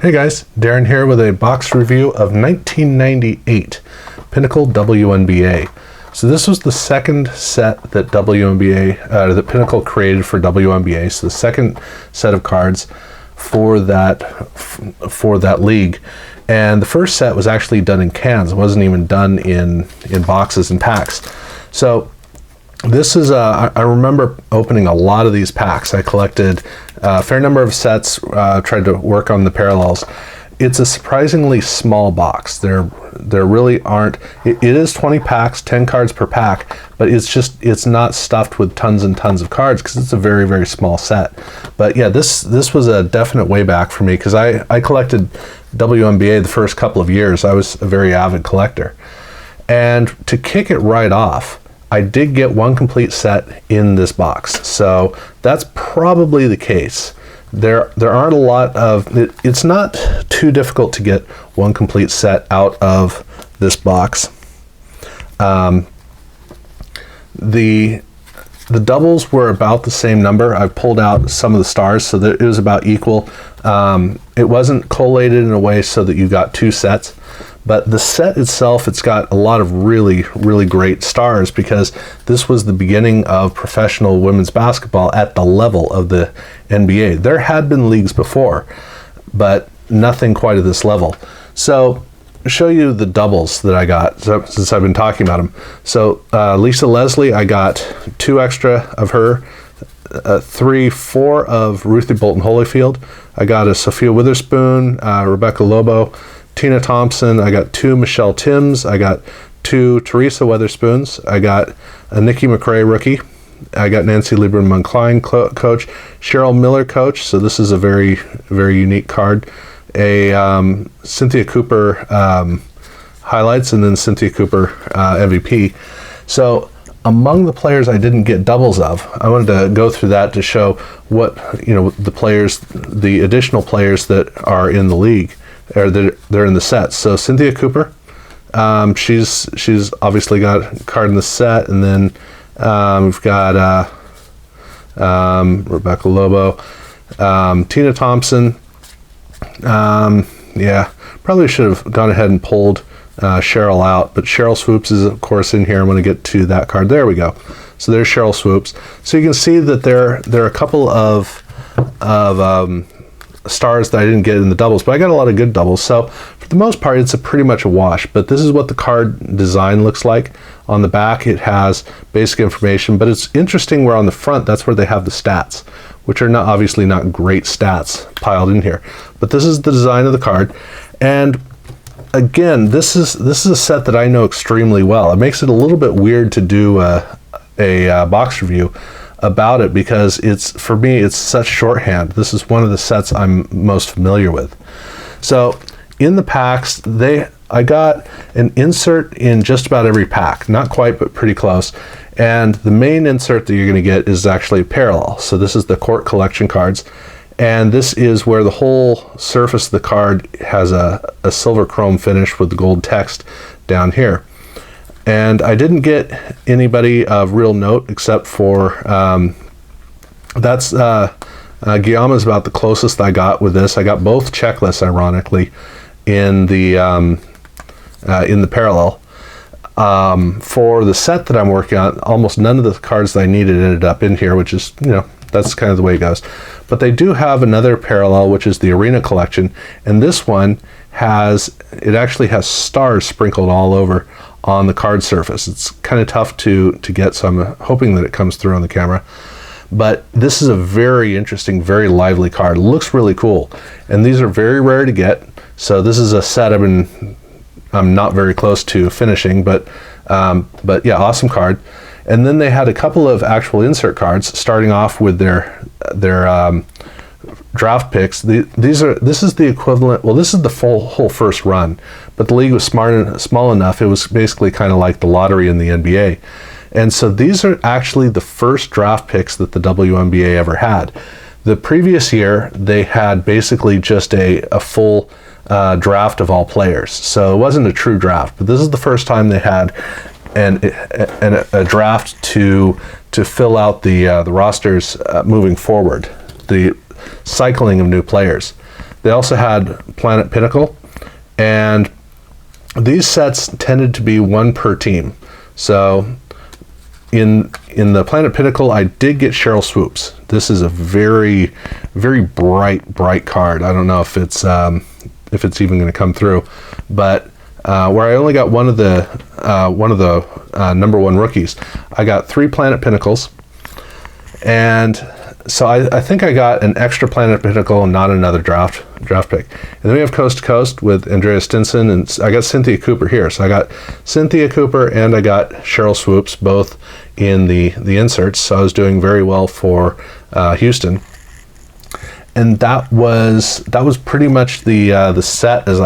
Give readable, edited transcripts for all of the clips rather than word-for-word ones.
Hey guys, Darren here with a box review of 1998 Pinnacle WNBA. So this was the second set that that Pinnacle created for WNBA. So the second set of cards for that league. And the first set was actually done in cans. It wasn't even done in boxes and packs. So this is, I remember opening a lot of these packs. I collected a fair number of sets, tried to work on the parallels. It's a surprisingly small box. There really aren't, it is 20 packs, 10 cards per pack, but it's not stuffed with tons and tons of cards because it's a very, very small set. But yeah, this was a definite way back for me because I collected WNBA the first couple of years. I was a very avid collector. And to kick it right off, I did get one complete set in this box. So that's probably the case. There aren't a lot of, it's not too difficult to get one complete set out of this box. The doubles were about the same number. I pulled out some of the stars so that it was about equal. It wasn't collated in a way so that you got two sets. But the set itself, it's got a lot of really, really great stars because this was the beginning of professional women's basketball at the level of the NBA. There had been leagues before, but nothing quite at this level. So I'll show you the doubles that I got since I've been talking about them. So Lisa Leslie, I got 2 extra of her, 4 of Ruthie Bolton Holyfield. I got a Sophia Witherspoon, Rebecca Lobo, Tina Thompson. I got 2 Michelle Timms. I got 2 Teresa Weatherspoons. I got a Nikki McRae rookie. I got Nancy Lieberman-Klein coach, Cheryl Miller coach. So this is a very, very unique card. A Cynthia Cooper highlights, and then Cynthia Cooper MVP. So among the players I didn't get doubles of, I wanted to go through that to show what, the additional players that are in the league. They're in the set. So Cynthia Cooper, she's obviously got a card in the set, and then we've got Rebecca Lobo, Tina Thompson. Yeah, probably should have gone ahead and pulled Cheryl out, but Cheryl Swoops is of course in here. I'm going to get to that card. There we go. So there's Cheryl Swoops. So you can see that there are a couple of stars that I didn't get in the doubles, but I got a lot of good doubles. So for the most part, it's pretty much a wash, but this is what the card design looks like. On the back, it has basic information, but it's interesting where on the front, that's where they have the stats, which are obviously not great stats piled in here, but this is the design of the card. And again, this is a set that I know extremely well. It makes it a little bit weird to do a box review about it because for me it's such shorthand. This is one of the sets I'm most familiar with. So in the packs, I got an insert in just about every pack, not quite but pretty close, and the main insert that you're going to get is actually a parallel. So this is the court collection cards, and this is where the whole surface of the card has a silver chrome finish with the gold text down here. And I didn't get anybody of real note except for Guillaume is about the closest I got with this. I got both checklists, ironically, in the parallel. For the set that I'm working on, almost none of the cards that I needed ended up in here, which is, that's kind of the way it goes. But they do have another parallel, which is the Arena collection, and this one actually has stars sprinkled all over on the card surface. It's kind of tough to get, so I'm hoping that it comes through on the camera. But this is a very interesting, very lively card. It looks really cool, and these are very rare to get. So this is a set I'm not very close to finishing, but yeah, awesome card. And then they had a couple of actual insert cards, starting off with their draft picks. This is the equivalent. Well, this is the whole first run, but the league was small enough. It was basically kind of like the lottery in the NBA, and so these are actually the first draft picks that the WNBA ever had. The previous year, they had basically just a full draft of all players, so it wasn't a true draft. But this is the first time they had a draft to fill out the rosters moving forward. The cycling of new players. They also had Planet Pinnacle, and these sets tended to be one per team. So in the Planet Pinnacle, I did get Cheryl Swoops. This is a very, very bright card. I don't know if it's even going to come through, but where I only got one of the number one rookies, I got 3 Planet Pinnacles, and so I think I got an extra Planet Pinnacle and not another draft pick. And then we have Coast to Coast with Andrea Stinson, and I got Cynthia Cooper here. So I got Cynthia Cooper and I got Cheryl Swoops, both in the inserts. So I was doing very well for Houston. And that was pretty much the set as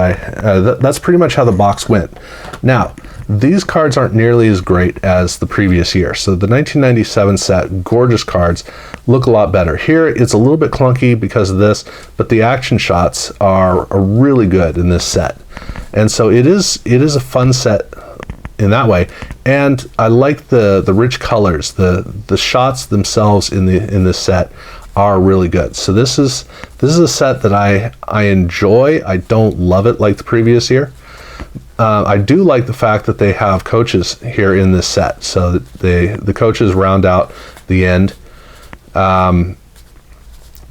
that's pretty much how the box went. Now, these cards aren't nearly as great as the previous year. So the 1997 set, gorgeous cards, look a lot better. Here it's a little bit clunky because of this, but the action shots are really good in this set. And so it is a fun set in that way. And I like the rich colors. The shots themselves in this set are really good. So this is a set that I enjoy. I don't love it like the previous year. I do like the fact that they have coaches here in this set, so that the coaches round out the end, and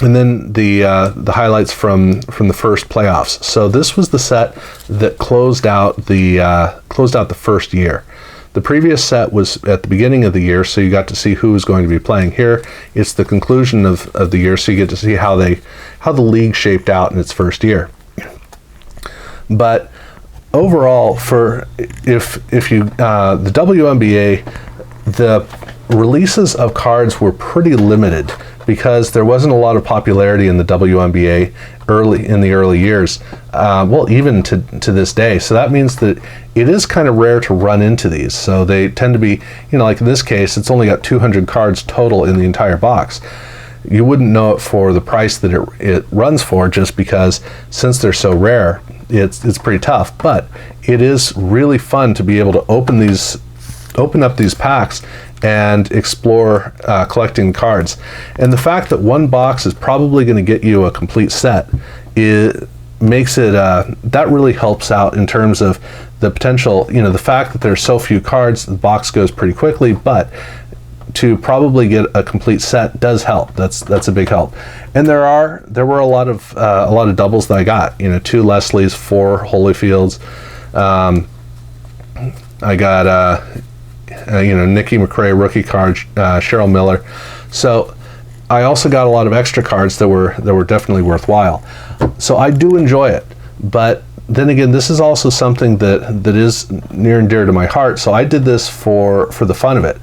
then the highlights from the first playoffs. So this was the set that closed out the first year. The previous set was at the beginning of the year, so you got to see who was going to be playing. Here, it's the conclusion of the year, so you get to see how the league shaped out in its first year. But overall, if you the WNBA, the releases of cards were pretty limited because there wasn't a lot of popularity in the WNBA in the early years. Well, even to this day. So that means that it is kind of rare to run into these. So they tend to be, like in this case, it's only got 200 cards total in the entire box. You wouldn't know it for the price that it runs for, just because since they're so rare, it's pretty tough. But it is really fun to be able to open up these packs and explore collecting cards. And the fact that one box is probably going to get you a complete set, it makes it that really helps out in terms of the potential. The fact that there's so few cards, the box goes pretty quickly, but to probably get a complete set does help. That's a big help. And there were a lot of doubles that I got. 2 Leslies, 4 Holyfields. I got Nikki McRae rookie card, Cheryl Miller. So I also got a lot of extra cards that were definitely worthwhile. So I do enjoy it, but then again, this is also something that is near and dear to my heart. So I did this for the fun of it.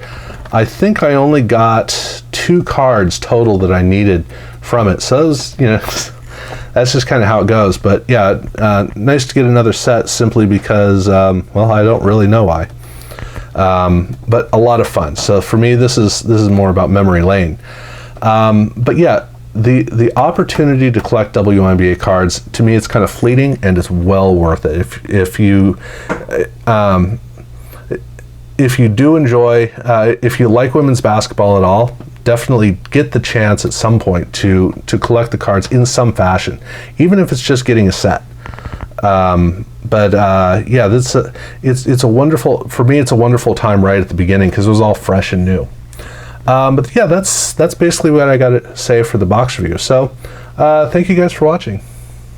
I think I only got 2 cards total that I needed from it. So it was, that's just kind of how it goes. But yeah, nice to get another set simply because, well, I don't really know why. But a lot of fun. So for me, this is more about memory lane. But yeah, the opportunity to collect WNBA cards, to me, it's kind of fleeting and it's well worth it. If you do enjoy, if you like women's basketball at all, definitely get the chance at some point to collect the cards in some fashion, even if it's just getting a set. But yeah, it's a wonderful, for me, it's a wonderful time right at the beginning because it was all fresh and new. But yeah, that's basically what I got to say for the box review. So thank you guys for watching.